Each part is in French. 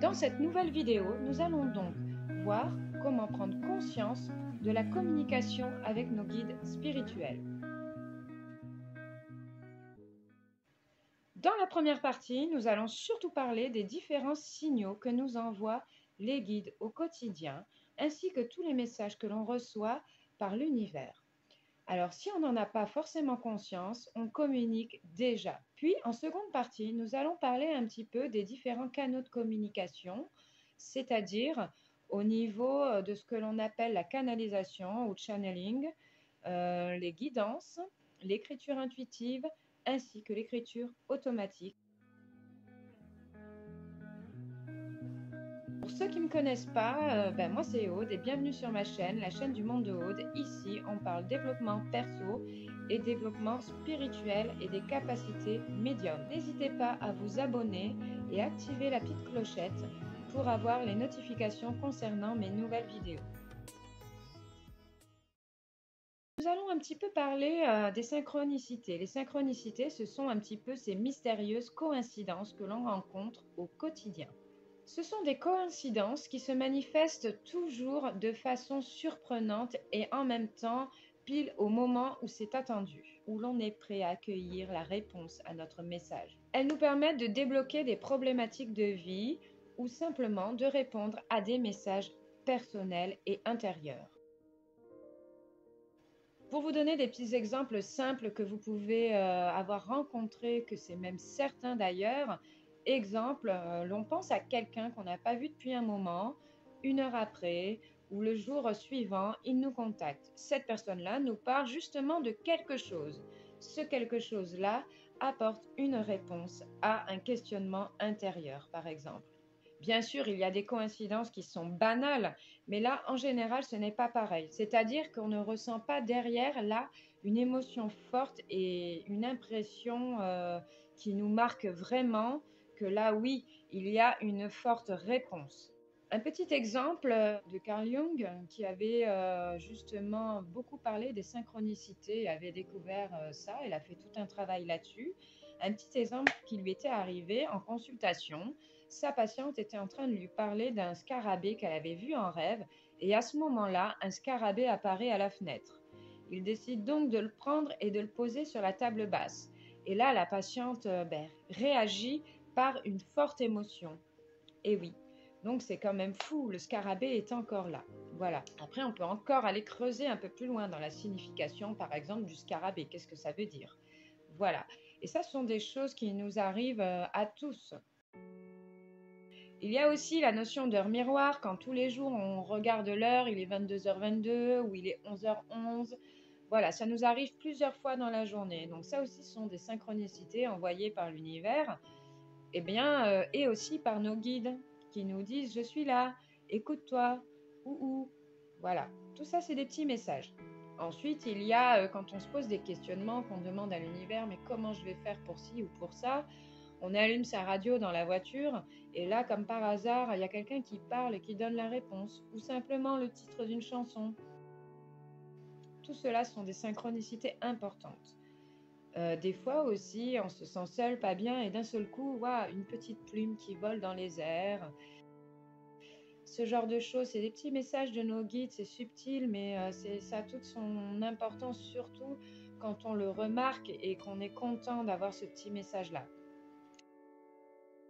Dans cette nouvelle vidéo, nous allons donc voir comment prendre conscience de la communication avec nos guides spirituels. Dans la première partie, nous allons surtout parler des différents signaux que nous envoient les guides au quotidien, ainsi que tous les messages que l'on reçoit par l'univers. Alors, si on n'en a pas forcément conscience, on communique déjà. Puis, en seconde partie, nous allons parler un petit peu des différents canaux de communication, c'est-à-dire au niveau de ce que l'on appelle la canalisation ou channeling, les guidances, l'écriture intuitive, ainsi que l'écriture automatique. Pour ceux qui ne me connaissent pas, moi c'est Aude et bienvenue sur ma chaîne, la chaîne du monde de Aude. Ici, on parle développement perso et développement spirituel et des capacités médium. N'hésitez pas à vous abonner et activer la petite clochette pour avoir les notifications concernant mes nouvelles vidéos. Nous allons un petit peu parler des synchronicités. Les synchronicités, ce sont un petit peu ces mystérieuses coïncidences que l'on rencontre au quotidien. Ce sont des coïncidences qui se manifestent toujours de façon surprenante et en même temps pile au moment où c'est attendu, où l'on est prêt à accueillir la réponse à notre message. Elles nous permettent de débloquer des problématiques de vie ou simplement de répondre à des messages personnels et intérieurs. Pour vous donner des petits exemples simples que vous pouvez avoir rencontrés, que c'est même certain d'ailleurs, exemple, l'on pense à quelqu'un qu'on n'a pas vu depuis un moment, une heure après ou le jour suivant, il nous contacte. Cette personne-là nous parle justement de quelque chose. Ce quelque chose-là apporte une réponse à un questionnement intérieur, par exemple. Bien sûr, il y a des coïncidences qui sont banales, mais là, en général, ce n'est pas pareil. C'est-à-dire qu'on ne ressent pas derrière, là, une émotion forte et une impression qui nous marque vraiment que là, oui, il y a une forte réponse. Un petit exemple de Carl Jung qui avait justement beaucoup parlé des synchronicités, avait découvert ça, il a fait tout un travail là-dessus. Un petit exemple qui lui était arrivé en consultation. Sa patiente était en train de lui parler d'un scarabée qu'elle avait vu en rêve et à ce moment-là, un scarabée apparaît à la fenêtre. Il décide donc de le prendre et de le poser sur la table basse. Et là, la patiente réagit par une forte émotion. Et oui, donc c'est quand même fou, le scarabée est encore là. Voilà. Après, on peut encore aller creuser un peu plus loin dans la signification, par exemple, du scarabée. Qu'est-ce que ça veut dire? Voilà. Et ça, ce sont des choses qui nous arrivent à tous. Il y a aussi la notion d'heure miroir, quand tous les jours on regarde l'heure, il est 22h22 ou il est 11h11. Voilà, ça nous arrive plusieurs fois dans la journée. Donc ça aussi, ce sont des synchronicités envoyées par l'univers et aussi par nos guides qui nous disent « je suis là, écoute-toi » ou « voilà ». Tout ça, c'est des petits messages. Ensuite, il y a quand on se pose des questionnements, qu'on demande à l'univers « mais comment je vais faire pour ci ou pour ça ?» On allume sa radio dans la voiture et là, comme par hasard, il y a quelqu'un qui parle et qui donne la réponse ou simplement le titre d'une chanson. Tout cela sont des synchronicités importantes. Des fois aussi, on se sent seul, pas bien et d'un seul coup, une petite plume qui vole dans les airs. Ce genre de choses, c'est des petits messages de nos guides, c'est subtil, mais ça a toute son importance, surtout quand on le remarque et qu'on est content d'avoir ce petit message-là.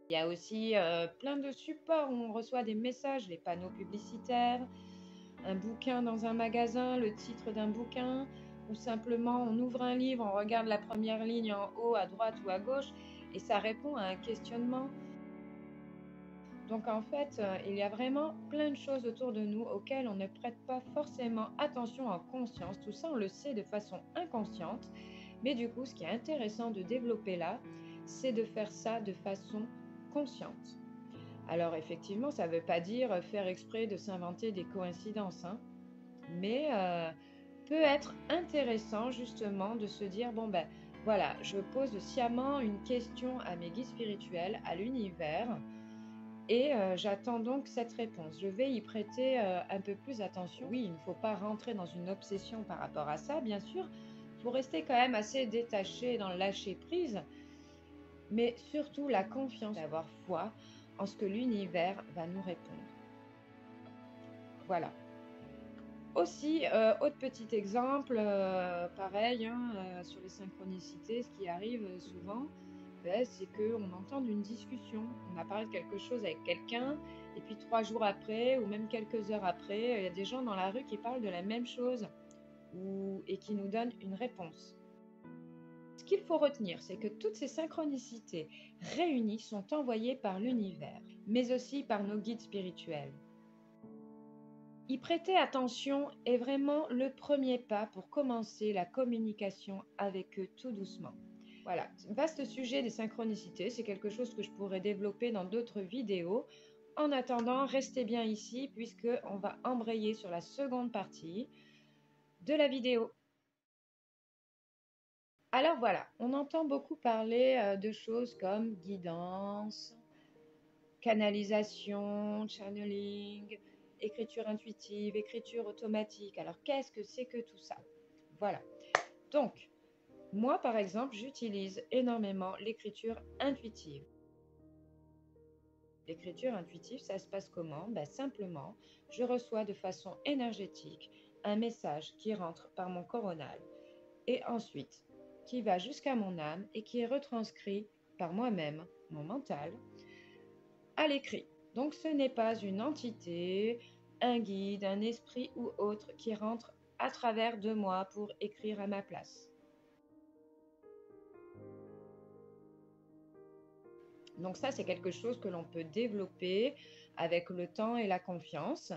Il y a aussi plein de supports où on reçoit des messages, les panneaux publicitaires, un bouquin dans un magasin, le titre d'un bouquin, ou simplement on ouvre un livre, on regarde la première ligne en haut, à droite ou à gauche, et ça répond à un questionnement. Donc en fait, il y a vraiment plein de choses autour de nous auxquelles on ne prête pas forcément attention en conscience. Tout ça, on le sait de façon inconsciente. Mais du coup, ce qui est intéressant de développer là, c'est de faire ça de façon consciente. Alors effectivement, ça ne veut pas dire faire exprès de s'inventer des coïncidences, hein, mais peut être intéressant justement de se dire, bon ben voilà, je pose sciemment une question à mes guides spirituels, à l'univers, et j'attends donc cette réponse. Je vais y prêter un peu plus attention. Oui, il ne faut pas rentrer dans une obsession par rapport à ça, bien sûr. Il faut rester quand même assez détaché dans le lâcher prise, mais surtout la confiance, avoir foi en ce que l'univers va nous répondre. Voilà. Aussi, autre petit exemple, pareil, hein, sur les synchronicités, ce qui arrive souvent, ben, c'est qu'on entend une discussion. On a parlé de quelque chose avec quelqu'un, et puis 3 jours après, ou même quelques heures après, il y a des gens dans la rue qui parlent de la même chose et qui nous donnent une réponse. Ce qu'il faut retenir, c'est que toutes ces synchronicités réunies sont envoyées par l'univers, mais aussi par nos guides spirituels. Y prêter attention est vraiment le premier pas pour commencer la communication avec eux tout doucement. Voilà, vaste sujet des synchronicités, c'est quelque chose que je pourrais développer dans d'autres vidéos. En attendant, restez bien ici puisqu'on va embrayer sur la seconde partie de la vidéo. Alors voilà, on entend beaucoup parler de choses comme guidance, canalisation, channeling, écriture intuitive, écriture automatique. Alors, qu'est-ce que c'est que tout ça? Voilà. Donc, moi, par exemple, j'utilise énormément l'écriture intuitive. L'écriture intuitive, ça se passe comment? Ben, simplement, je reçois de façon énergétique un message qui rentre par mon coronal et ensuite qui va jusqu'à mon âme et qui est retranscrit par moi-même, mon mental, à l'écrit. Donc ce n'est pas une entité, un guide, un esprit ou autre qui rentre à travers de moi pour écrire à ma place. Donc ça, c'est quelque chose que l'on peut développer avec le temps et la confiance.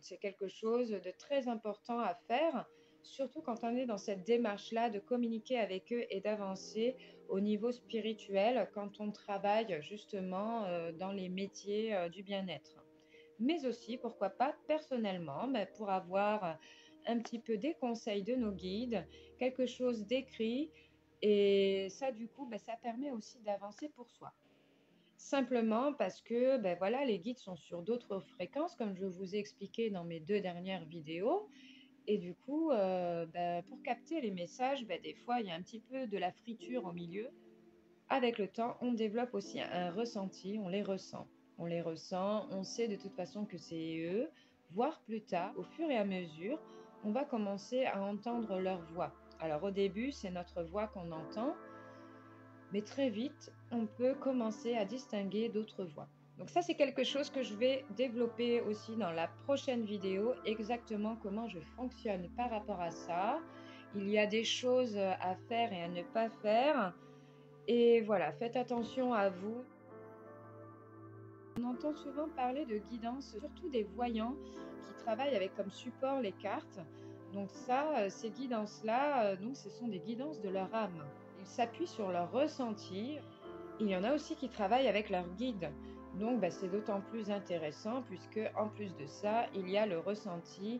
C'est quelque chose de très important à faire, surtout quand on est dans cette démarche-là de communiquer avec eux et d'avancer au niveau spirituel quand on travaille justement dans les métiers du bien-être. Mais aussi, pourquoi pas, personnellement, pour avoir un petit peu des conseils de nos guides, quelque chose d'écrit, et ça, du coup, ça permet aussi d'avancer pour soi. Simplement parce que voilà, les guides sont sur d'autres fréquences, comme je vous ai expliqué dans mes 2 dernières vidéos. Et du coup, pour capter les messages, des fois, il y a un petit peu de la friture au milieu. Avec le temps, on développe aussi un ressenti, on les ressent. On les ressent, on sait de toute façon que c'est eux, voire plus tard, au fur et à mesure, on va commencer à entendre leur voix. Alors au début, c'est notre voix qu'on entend, mais très vite, on peut commencer à distinguer d'autres voix. Donc ça, c'est quelque chose que je vais développer aussi dans la prochaine vidéo, exactement comment je fonctionne par rapport à ça. Il y a des choses à faire et à ne pas faire. Et voilà, faites attention à vous. On entend souvent parler de guidance, surtout des voyants qui travaillent avec comme support les cartes. Donc ça, ces guidances-là, donc ce sont des guidances de leur âme. Ils s'appuient sur leur ressenti. Il y en a aussi qui travaillent avec leur guide. Donc c'est d'autant plus intéressant puisque en plus de ça, il y a le ressenti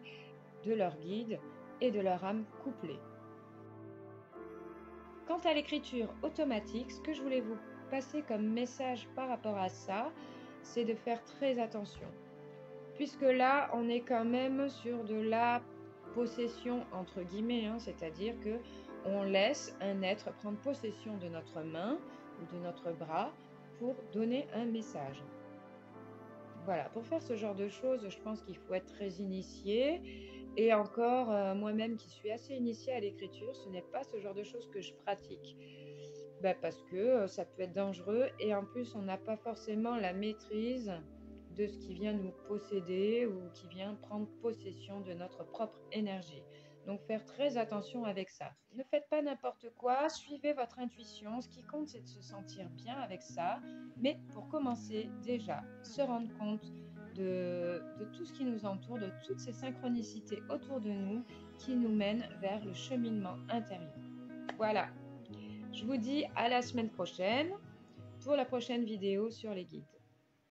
de leur guide et de leur âme couplée. Quant à l'écriture automatique, ce que je voulais vous passer comme message par rapport à ça, c'est de faire très attention. Puisque là, on est quand même sur de la possession entre guillemets, hein, c'est-à-dire que on laisse un être prendre possession de notre main ou de notre bras pour donner un message. Voilà, pour faire ce genre de choses, je pense qu'il faut être très initié. Et encore, moi-même qui suis assez initiée à l'écriture, ce n'est pas ce genre de choses que je pratique. Parce que ça peut être dangereux et en plus, on n'a pas forcément la maîtrise de ce qui vient nous posséder ou qui vient prendre possession de notre propre énergie. Donc faire très attention avec ça. Ne faites pas n'importe quoi, suivez votre intuition. Ce qui compte, c'est de se sentir bien avec ça. Mais pour commencer, déjà, se rendre compte de tout ce qui nous entoure, de toutes ces synchronicités autour de nous qui nous mènent vers le cheminement intérieur. Voilà. Je vous dis à la semaine prochaine pour la prochaine vidéo sur les guides.